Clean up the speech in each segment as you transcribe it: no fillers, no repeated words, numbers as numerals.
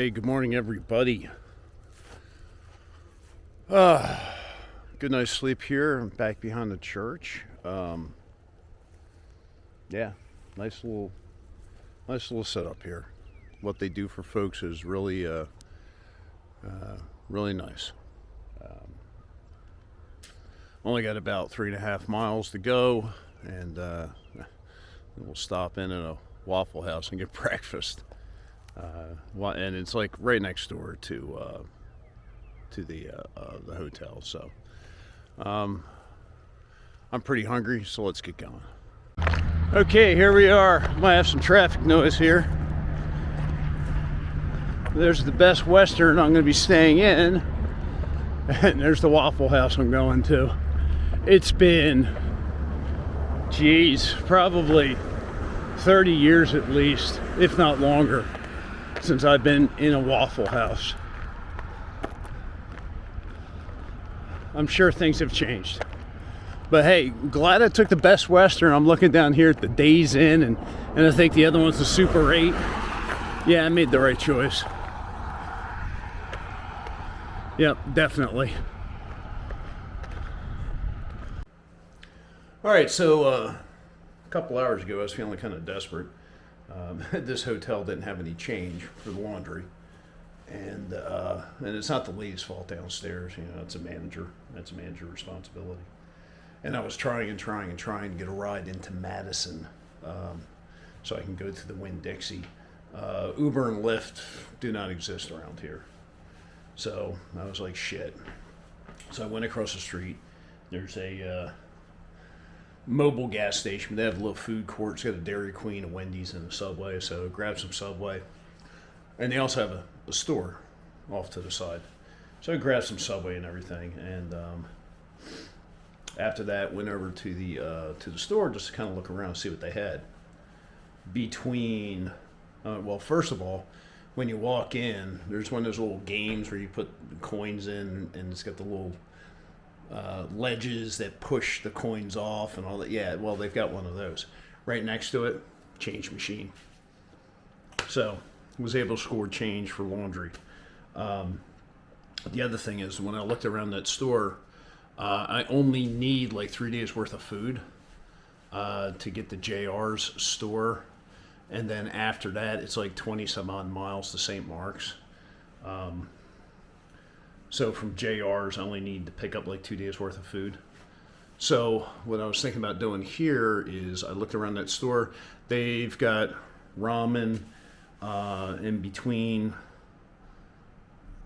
Hey, good morning, everybody. Good night's sleep here. I'm back behind the church. Yeah, nice little setup here. What they do for folks is really, really nice. Only got about 3.5 miles to go, and we'll stop in at a Waffle House and get breakfast. And it's like right next door to the hotel. So I'm pretty hungry, so let's get going. Okay, here we are. Might have some traffic noise here. There's the Best Western I'm going to be staying in, and there's the Waffle House I'm going to. It's been, probably 30 years at least, if not longer, since I've been in a Waffle House. I'm sure things have changed. But hey, glad I took the Best Western. I'm looking down here at the Days Inn, and I think the other one's the Super 8. Yeah, I made the right choice. Yep, definitely. All right, so a couple hours ago, I was feeling kind of desperate. This hotel didn't have any change for the laundry, and it's not the lady's fault downstairs. You know, it's a manager. That's a manager responsibility. And I was trying to get a ride into Madison, so I can go to the Winn-Dixie. Uber and Lyft do not exist around here, so I was like, shit. So I went across the street. There's a mobile gas station. They have a little food court. It's got a Dairy Queen, a Wendy's, and a Subway. So grab some Subway. And they also have a store off to the side. So I grabbed some Subway and everything. And after that, went over to the store just to kind of look around and see what they had. Well, first of all, when you walk in, there's one of those little games where you put coins in, and it's got the little ledges that push the coins off and all that. Yeah, well, they've got one of those. Right next to it, change machine. So, was able to score change for laundry. The other thing is, when I looked around that store, I only need like 3 days worth of food to get to JR's store. And then after that, it's like 20 some odd miles to St. Mark's. So from JR's, I only need to pick up like 2 days worth of food. So what I was thinking about doing here is I looked around that store. They've got ramen in between.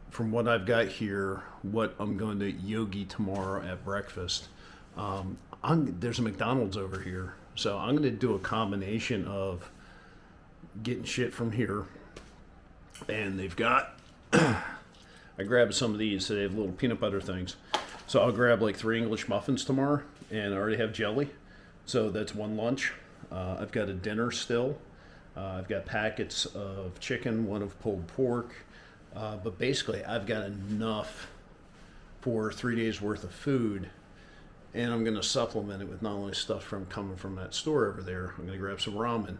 From what I've got here, what I'm going to Yogi tomorrow at breakfast. There's a McDonald's over here. So I'm going to do a combination of getting shit from here. And they've got... I grabbed some of these, so they have little peanut butter things. So I'll grab like 3 English muffins tomorrow, and I already have jelly. So that's one lunch. I've got a dinner still. I've got packets of chicken, one of pulled pork. But basically, I've got enough for 3 days worth of food. And I'm going to supplement it with not only stuff coming from that store over there. I'm going to grab some ramen.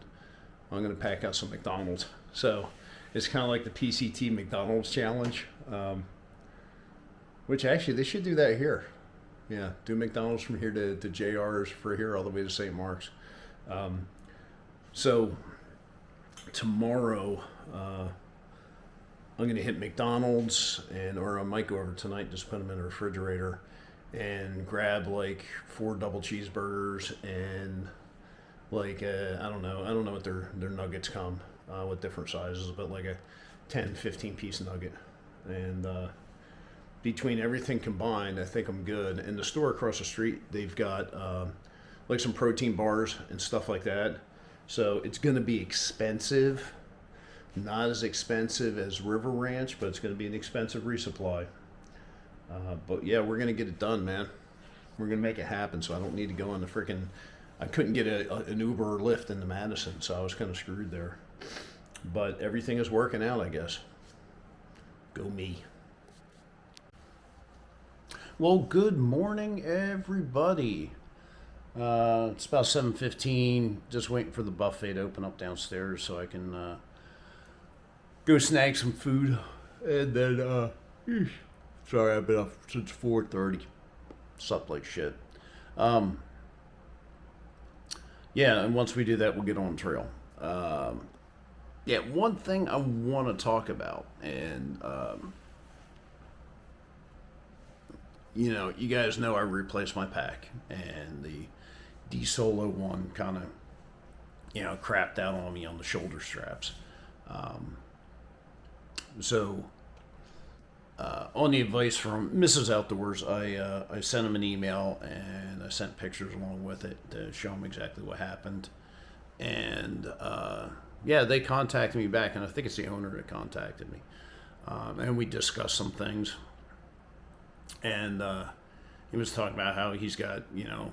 I'm going to pack out some McDonald's. So it's kind of like the PCT McDonald's challenge, which actually they should do that here. Yeah, do McDonald's from here to JR's for here all the way to St. Mark's. So tomorrow I'm going to hit McDonald's, or I might go over tonight and just put them in the refrigerator and grab like 4 double cheeseburgers and like I don't know what their nuggets come with different sizes, but like a 10-15 piece nugget. And between everything combined, I think I'm good. And the store across the street, they've got like some protein bars and stuff like that. So it's going to be expensive. Not as expensive as River Ranch, but it's going to be an expensive resupply. But yeah, we're going to get it done, man. We're going to make it happen, so I don't need to go on the freaking... I couldn't get an Uber or Lyft into Madison, so I was kind of screwed there. But everything is working out, I guess. Go me. Well, good morning, everybody. It's about 7:15. Just waiting for the buffet to open up downstairs so I can go snag some food, and then sorry, I've been up since 4:30. Slept like shit. Yeah, and once we do that, we'll get on trail. Yeah, one thing I want to talk about, and you know, you guys know I replaced my pack, and the D-Solo one kind of, you know, crapped out on me on the shoulder straps. So, on the advice from Mrs. Outdoors, I sent him an email, and I sent pictures along with it to show him exactly what happened. And yeah, they contacted me back, and I think it's the owner that contacted me. And we discussed some things. And he was talking about how he's got, you know,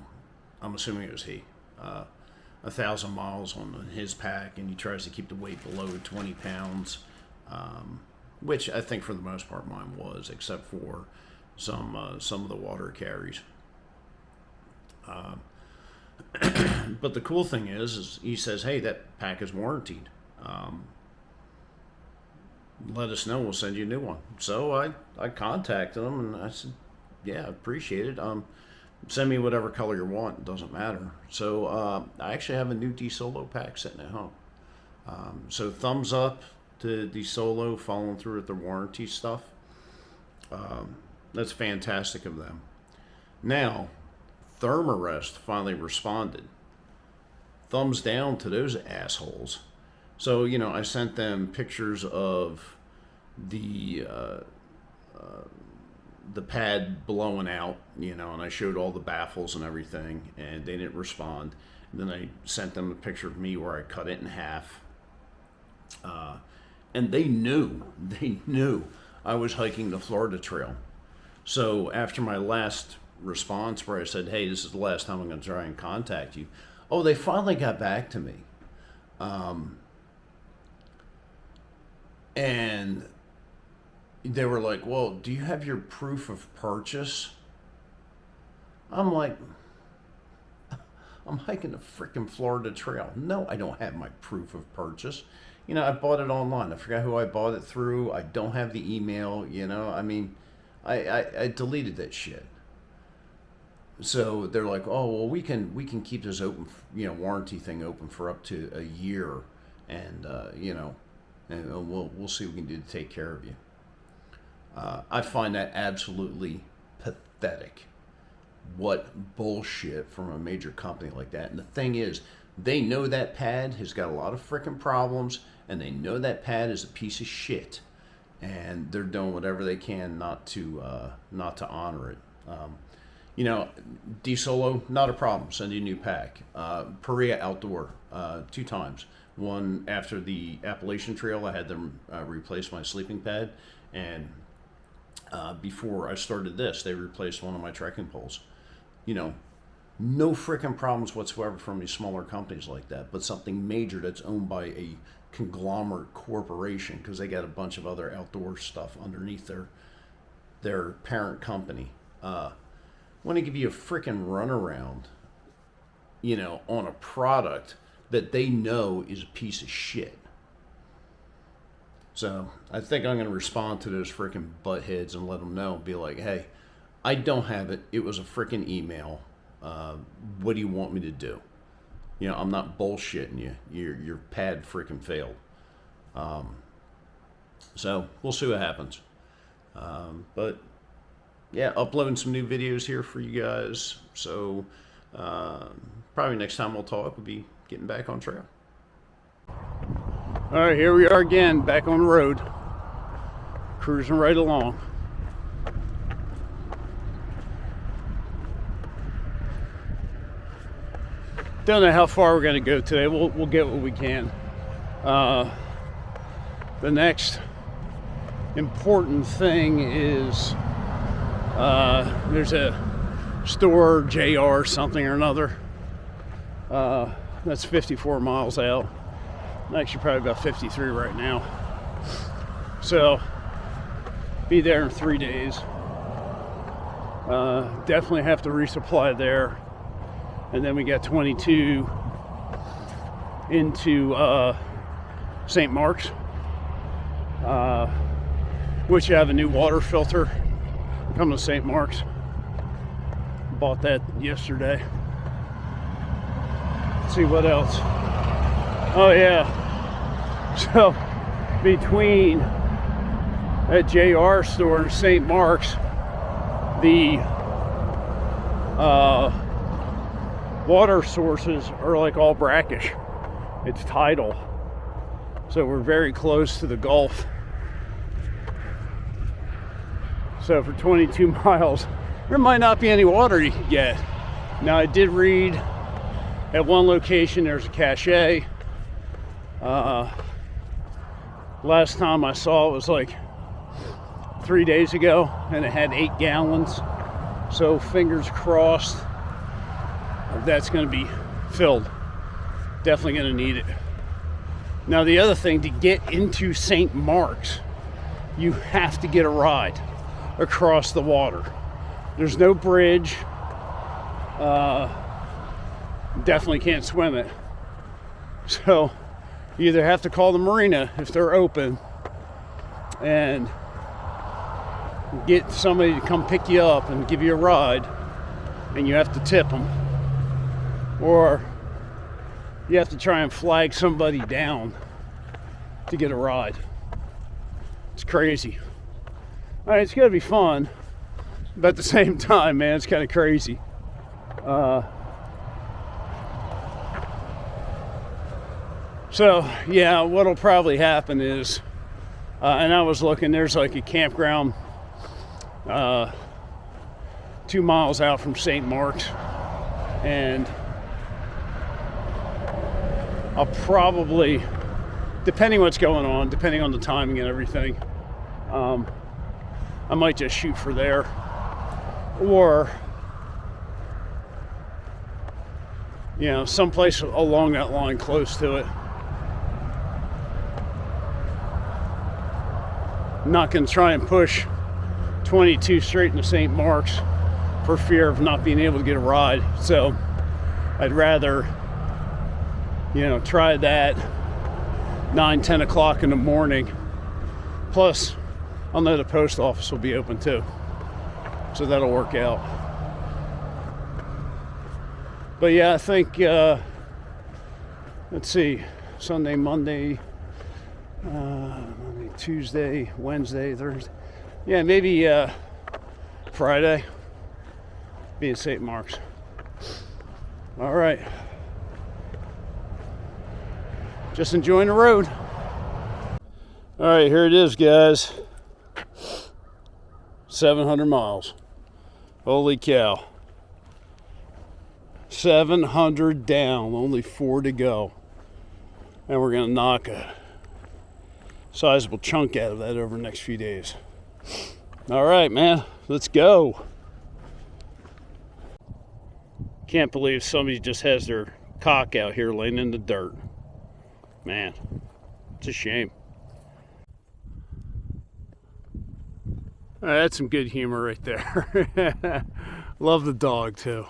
I'm assuming it was he, 1,000 miles on his pack, and he tries to keep the weight below 20 pounds, which I think for the most part mine was, except for some of the water it carries. But the cool thing is he says, hey, that pack is warranted. Let us know, we'll send you a new one. So I contacted him, and I said, yeah, I appreciate it. Send me whatever color you want, it doesn't matter. So I actually have a new D-Solo pack sitting at home. So thumbs up to D-Solo following through with the warranty stuff. That's fantastic of them. Now, Thermarest finally responded. Thumbs down to those assholes. So, you know, I sent them pictures of the pad blowing out, you know, and I showed all the baffles and everything, and they didn't respond. And then I sent them a picture of me where I cut it in half. And they knew I was hiking the Florida Trail. So after my last response where I said, hey, this is the last time I'm going to try and contact you, oh, they finally got back to me. And they were like, well, do you have your proof of purchase? I'm like, I'm hiking the freaking Florida Trail. No, I don't have my proof of purchase. You know, I bought it online. I forgot who I bought it through. I don't have the email, you know. I mean, I deleted that shit. So they're like, oh, well, we can keep this open, you know, warranty thing open for up to a year, and you know, and we'll see what we can do to take care of you. I find that absolutely pathetic. What bullshit from a major company like that. And the thing is, they know that pad has got a lot of freaking problems, and they know that pad is a piece of shit, and they're doing whatever they can not to honor it. You know, D-Solo, not a problem. Send you a new pack. Perea Outdoor, 2 times. One after the Appalachian Trail, I had them replace my sleeping pad, and before I started this, they replaced one of my trekking poles. You know, no freaking problems whatsoever from these smaller companies like that, but something major that's owned by a conglomerate corporation, because they got a bunch of other outdoor stuff underneath their parent company. Want to give you a freaking runaround, you know, on a product that they know is a piece of shit. So I think I'm going to respond to those freaking buttheads and let them know, be like, hey, I don't have it. It was a freaking email. What do you want me to do? You know, I'm not bullshitting you. Your pad freaking failed. So we'll see what happens. But yeah, uploading some new videos here for you guys. So probably next time we'll talk, we'll be getting back on trail. All right, here we are again, back on the road, cruising right along. Don't know how far we're going to go today. We'll get what we can. The next important thing is there's a store, JR something or another. That's 54 miles out. Actually, probably about 53 right now. So, be there in 3 days. Definitely have to resupply there. And then we got 22 into St. Mark's. which have a new water filter coming to St. Mark's. Bought that yesterday. Let's see what else. Oh yeah. So between that JR store and St. Mark's, the water sources are like all brackish. It's tidal. So we're very close to the Gulf. So for 22 miles, there might not be any water you can get. Now I did read at one location there's a cache. Last time I saw it was like 3 days ago, and it had 8 gallons. So fingers crossed that's going to be filled. Definitely going to need it. Now the other thing, to get into St. Mark's, you have to get a ride across the water. There's no bridge. Definitely can't swim it. So you either have to call the marina if they're open and get somebody to come pick you up and give you a ride, and you have to tip them, or you have to try and flag somebody down to get a ride. It's crazy. All right, it's gonna be fun, but at the same time, man, it's kind of crazy. So yeah, what'll probably happen is, and I was looking, there's like a campground 2 miles out from St. Mark's, and I'll probably, depending what's going on, depending on the timing and everything, I might just shoot for there, or you know, someplace along that line close to it. I'm not going to try and push 22 straight into St. Mark's for fear of not being able to get a ride. So I'd rather, you know, try that 9-10 o'clock in the morning. Plus, I'll know the post office will be open too, so that'll work out. But yeah, I think let's see, Sunday, Monday, Tuesday, Wednesday, Thursday. Yeah, maybe Friday. Be in St. Mark's. All right. Just enjoying the road. All right, here it is, guys. 700 miles. Holy cow. 700 down, only 4 to go. And we're going to knock a sizable chunk out of that over the next few days. All right, man, let's go. Can't believe somebody just has their cock out here laying in the dirt. Man, it's a shame. All right, that's some good humor right there. Love the dog too.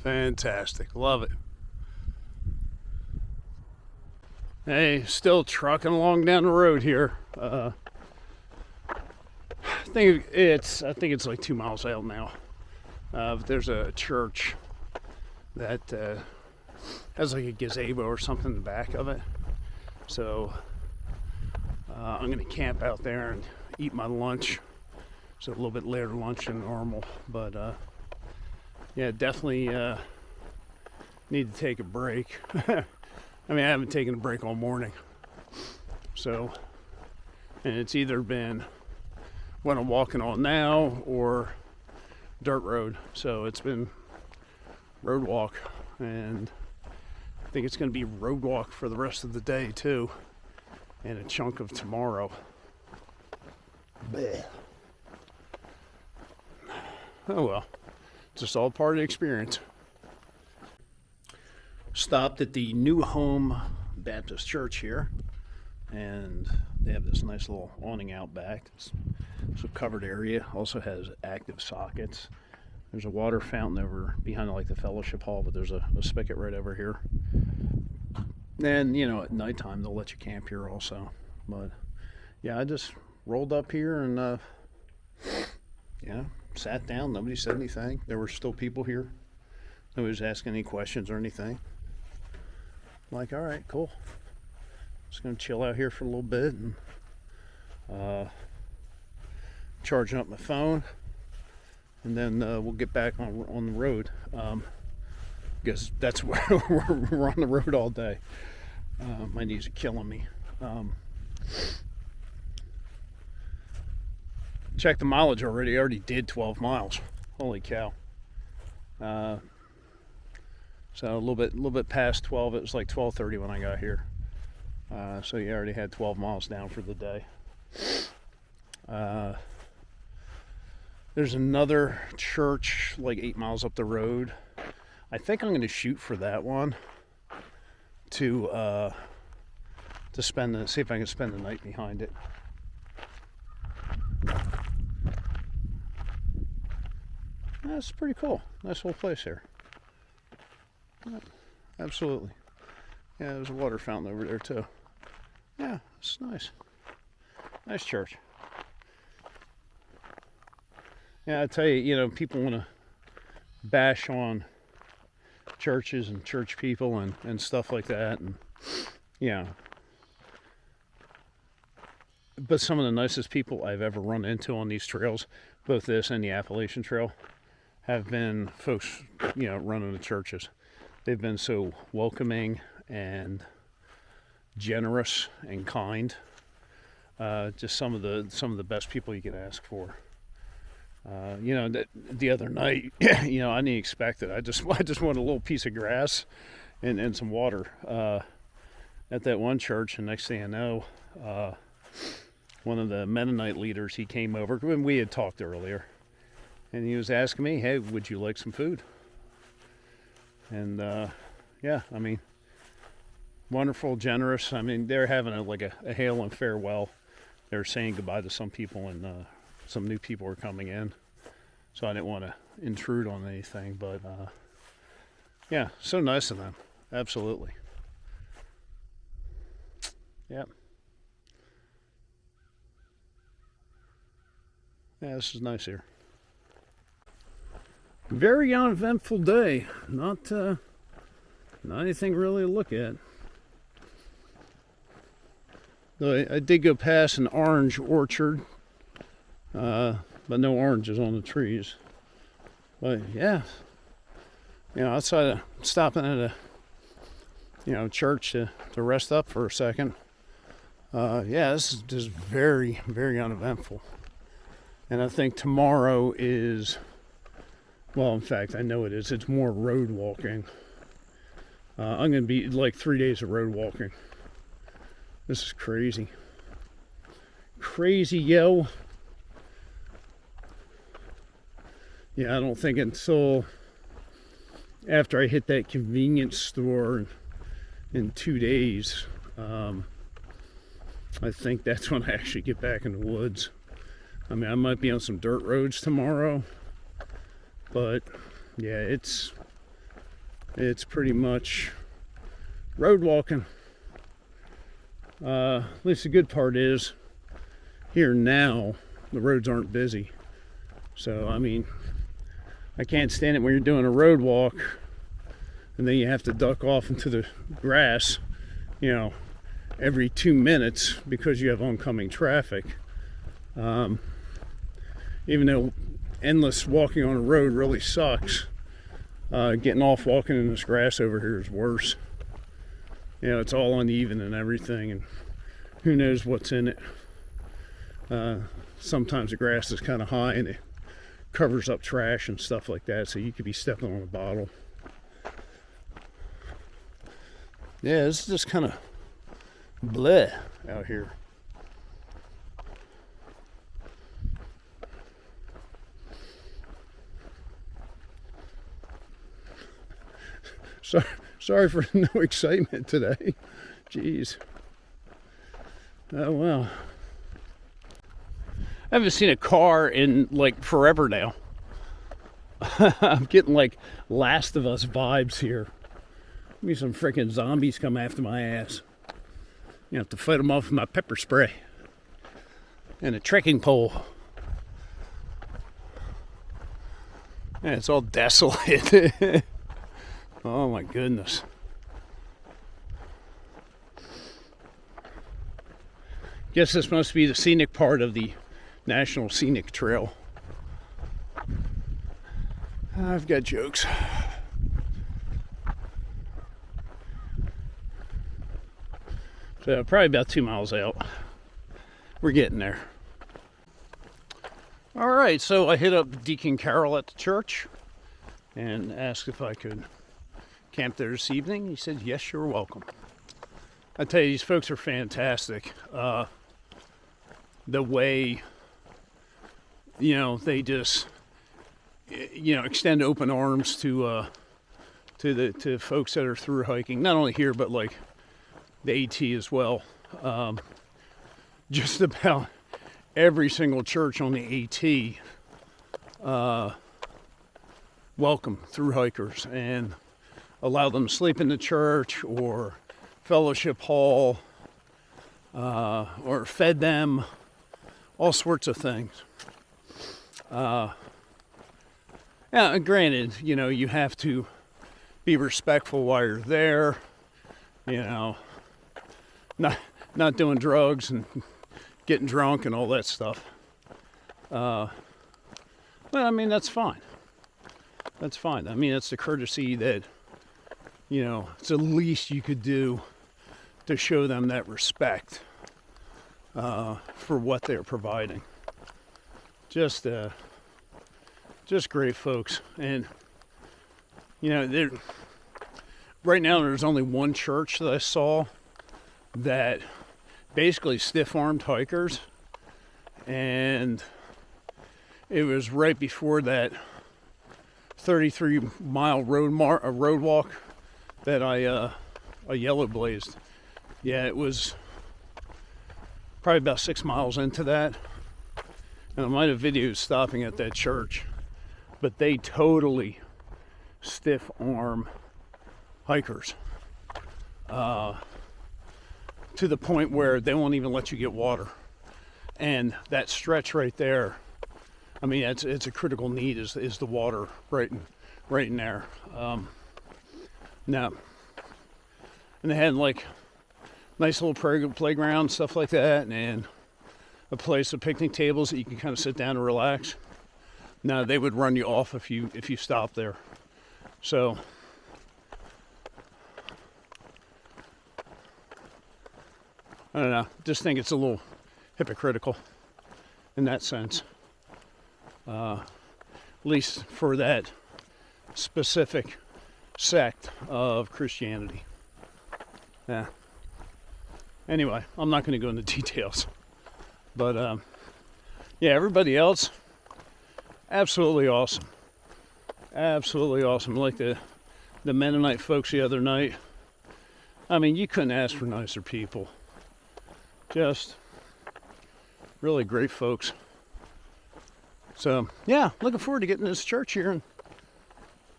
Fantastic, love it. Hey, still trucking along down the road here. I think it's like 2 miles out now. But there's a church that has like a gazebo or something in the back of it. So I'm gonna camp out there and eat my lunch. So a little bit later lunch than normal, but yeah, definitely need to take a break. I mean, I haven't taken a break all morning. So, and it's either been what I'm walking on now or dirt road. So it's been road walk, and I think it's going to be road walk for the rest of the day too, and a chunk of tomorrow. Blech. Oh well, just all part of the experience. Stopped at the New Home Baptist Church here, and they have this nice little awning out back. It's a covered area. Also has active sockets. There's a water fountain over behind like the fellowship hall, but there's a spigot right over here. And you know, at nighttime they'll let you camp here also. But yeah, I just rolled up here and sat down. Nobody said anything. There were still people here. Nobody was asking any questions or anything. I'm like, all right, cool. Just gonna chill out here for a little bit and charging up my phone, and then we'll get back on the road, because that's where we're on the road all day. My knees are killing me. Check the mileage already. I already did 12 miles. Holy cow. So a little bit past 12. It was like 12:30 when I got here. So you already had 12 miles down for the day. There's another church like 8 miles up the road. I think I'm going to shoot for that one to see if I can spend the night behind it. That's pretty cool. Nice little place here. Yeah, absolutely. Yeah, there's a water fountain over there too. Yeah, it's nice. Nice church. Yeah, I tell you, people want to bash on churches and church people and stuff like that, and but some of the nicest people I've ever run into on these trails, both this and the Appalachian Trail, have been folks, running the churches. They've been so welcoming and generous and kind. Just some of the best people you could ask for. The other night, I didn't expect it. I just wanted a little piece of grass and some water at that one church, and next thing I know, one of the Mennonite leaders, he came over when we had talked earlier, and he was asking me, "Hey, would you like some food?" And wonderful, generous. They're having a hail and farewell. They're saying goodbye to some people, and some new people are coming in, so I didn't want to intrude on anything, but so nice of them. Absolutely. Yep. Yeah, this is nice here. Very uneventful day. Not anything really to look at. Though I did go past an orange orchard, but no oranges on the trees. But yeah, outside of stopping at a church to rest up for a second. This is just very, very uneventful. And I think tomorrow is, well, in fact, I know it is. It's more road walking. I'm going to be like 3 days of road walking. This is crazy. Crazy, yo. Yeah, I don't think until after I hit that convenience store in 2 days, I think that's when I actually get back in the woods. I might be on some dirt roads tomorrow, but yeah, it's pretty much road walking. At least the good part is here now the roads aren't busy, so I can't stand it when you're doing a road walk and then you have to duck off into the grass every 2 minutes because you have oncoming traffic. Even though endless walking on a road really sucks, getting off walking in this grass over here is worse. It's all uneven and everything, and who knows what's in it. Sometimes the grass is kind of high and it covers up trash and stuff like that, so you could be stepping on a bottle. Yeah, this is just kind of bleh out here. Sorry for no excitement today. Jeez. Oh well. I haven't seen a car in forever now. I'm getting Last of Us vibes here. Maybe some freaking zombies come after my ass. You have to fight them off with my pepper spray. and a trekking pole. And it's all desolate. Oh my goodness. Guess this must be the scenic part of the National Scenic Trail. I've got jokes. So probably about 2 miles out. We're getting there. All right, so I hit up Deacon Carroll at the church and asked if I could camp there this evening. He said, yes, you're welcome. I tell you, these folks are fantastic. The way, they just, extend open arms to folks that are through hiking, not only here, but like the AT as well. Just about every single church on the AT welcome through hikers and allow them to sleep in the church or fellowship hall, or fed them, all sorts of things. Yeah, granted, you have to be respectful while you're there, not doing drugs and getting drunk and all that stuff. Well, I mean, that's fine. That's fine. I mean, that's the courtesy that, it's the least you could do to show them that respect for what they're providing. Just great folks. And, right now there's only one church that I saw that basically stiff-armed hikers, and it was right before that 33-mile road walk that I yellow blazed. Yeah, it was probably about 6 miles into that, and I might have videoed stopping at that church, but they totally stiff-arm hikers. To the point where they won't even let you get water. And that stretch right there, I mean, it's a critical need is the water right in there. Now, and they had like nice little playground, stuff like that, and a place with picnic tables that you can kind of sit down and relax. Now, they would run you off if you stop there. So, I don't know. Just think it's a little hypocritical in that sense. At least for that specific sect of Christianity. Yeah. Anyway, I'm not going to go into details. But, yeah, everybody else, absolutely awesome. Absolutely awesome. Like the Mennonite folks the other night. I mean, you couldn't ask for nicer people. Just really great folks. So, yeah, looking forward to getting to this church here. And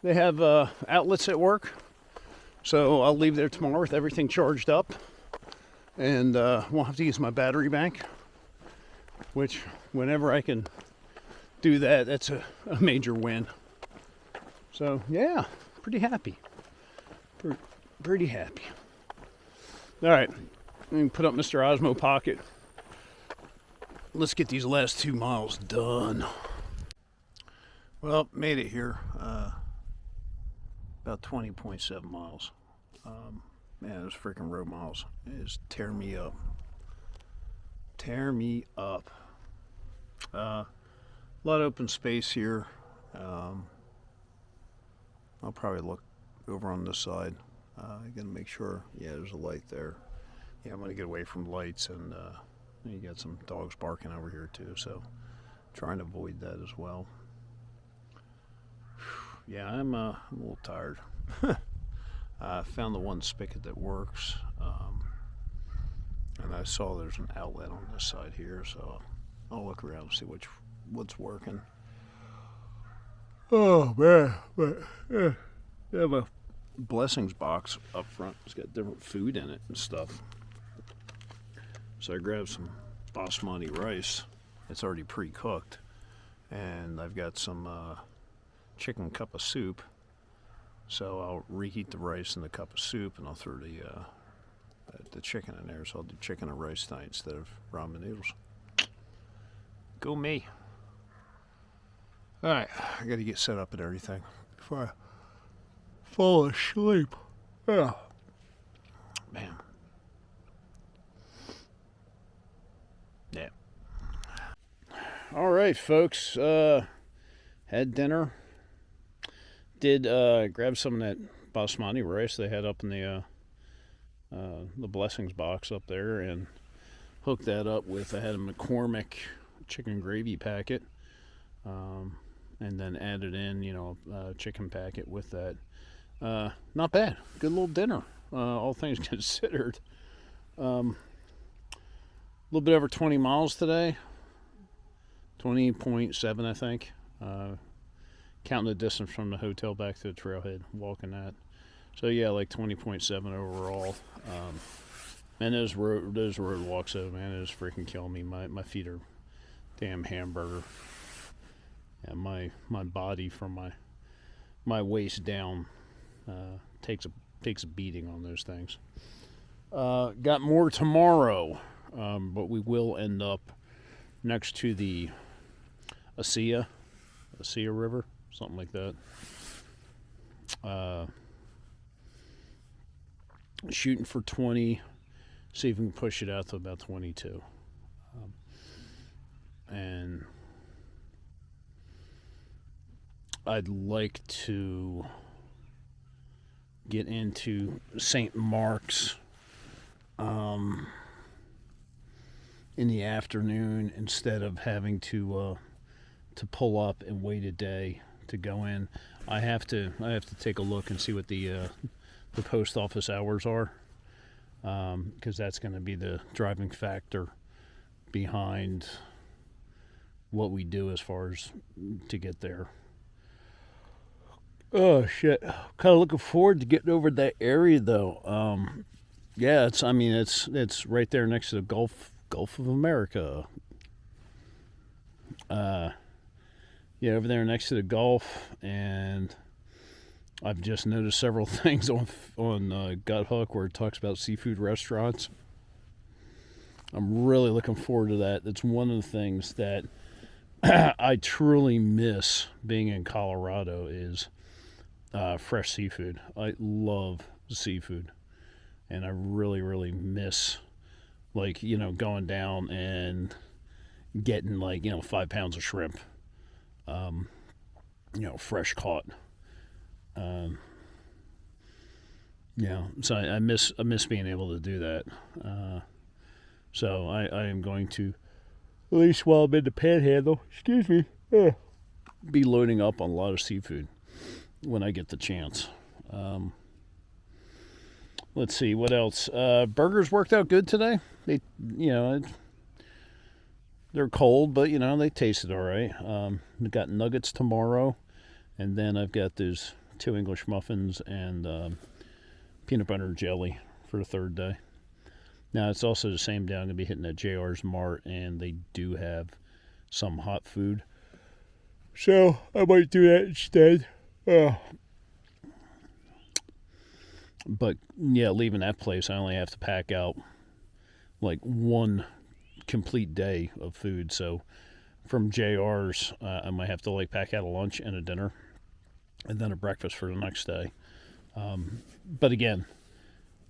they have outlets at work. So I'll leave there tomorrow with everything charged up. And won't have to use my battery bank. Which, whenever I can do that, that's a major win. So, yeah, pretty happy. Pretty happy. All right. Let me put up Mr. Osmo Pocket. Let's get these last 2 miles done. Well, made it here. About 20.7 miles. Man, those freaking road miles is tear me up. Tear me up. A lot of open space here. I'll probably look over on this side. Gotta make sure. Yeah, there's a light there. Yeah, I'm gonna get away from lights, and you got some dogs barking over here too, so trying to avoid that as well. Yeah, I'm a little tired. I found the one spigot that works, and I saw there's an outlet on this side here, so I'll look around and see what's working. Oh man, but yeah, my blessings box up front. It's got different food in it and stuff. So I grabbed some basmati rice It's already pre-cooked. And I've got some chicken cup of soup. So I'll reheat the rice in the cup of soup, and I'll throw the chicken in there. So I'll do chicken and rice tonight instead of ramen noodles. Go me. Alright, I gotta get set up and everything before I fall asleep. Yeah. Man. Yeah. Alright, folks. Had dinner. Did grab some of that basmati rice they had up in the blessings box up there and hooked that up with, I had a McCormick chicken gravy packet, and then added in, a chicken packet with that. Not bad. Good little dinner, all things considered. A little bit over 20 miles today. 20.7, I think. Counting the distance from the hotel back to the trailhead, walking that. So yeah, like 20.7 overall. Man, those road walks though, man, it is freaking killing me. My feet are damn hamburger. Yeah, my body from my waist down takes a beating on those things. Got more tomorrow, but we will end up next to the Assia River, something like that. Shooting for 20, see if we can push it out to about 22. And I'd like to get into St. Mark's in the afternoon instead of having to pull up and wait a day to go in. I have to take a look and see what the post office hours are, because that's going to be the driving factor behind what we do as far as to get there. Oh shit! Kind of looking forward to getting over that area though. Yeah, it's right there next to the Gulf of America. Yeah, over there next to the Gulf, and I've just noticed several things on Gut Hook where it talks about seafood restaurants. I'm really looking forward to that. That's one of the things that I truly miss being in Colorado is fresh seafood. I love seafood, and I really, really miss, going down and getting 5 pounds of shrimp, fresh caught. So I miss being able to do that. So I am going to, at least while I'm in the Panhandle, be loading up on a lot of seafood when I get the chance. Let's see what else. Burgers worked out good today. They, they're cold, but they tasted all right. We got nuggets tomorrow, and then I've got those 2 English muffins and peanut butter and jelly for the third day. Now it's also the same day I'm gonna be hitting at JR's Mart, and they do have some hot food, so I might do that instead. But yeah, leaving that place, I only have to pack out one complete day of food. So from JR's, I might have to pack out a lunch and a dinner, and then a breakfast for the next day. But again,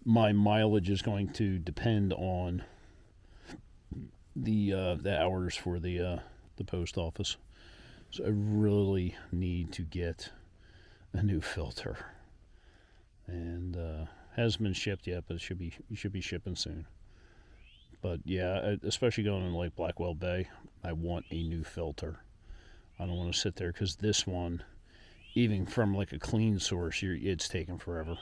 my mileage is going to depend on the hours for the post office. So I really need to get a new filter, and hasn't been shipped yet, but it should be shipping soon. But yeah, especially going in Blackwell Bay, I want a new filter. I don't want to sit there, because this one, even from a clean source, it's taking forever.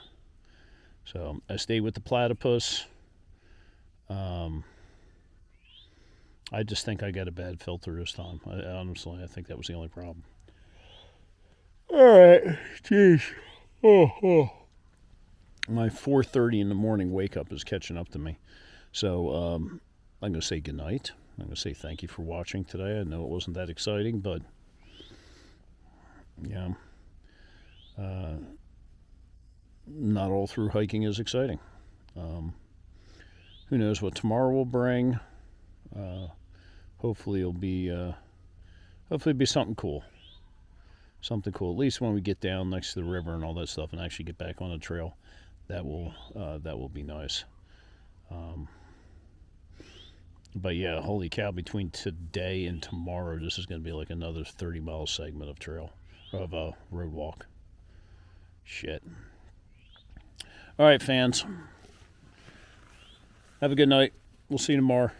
So I stayed with the platypus. I just think I got a bad filter this time. I think that was the only problem. All right, jeez. My 4:30 in the morning wake up is catching up to me. So I'm going to say goodnight. I'm going to say thank you for watching today. I know it wasn't that exciting, but yeah, not all through hiking is exciting. Who knows what tomorrow will bring? Hopefully it'll be something cool. Something cool. At least when we get down next to the river and all that stuff, and actually get back on the trail, that will be nice. But yeah, holy cow! Between today and tomorrow, this is going to be like another 30-mile segment of trail, of road walk. Shit. All right, fans. Have a good night. We'll see you tomorrow.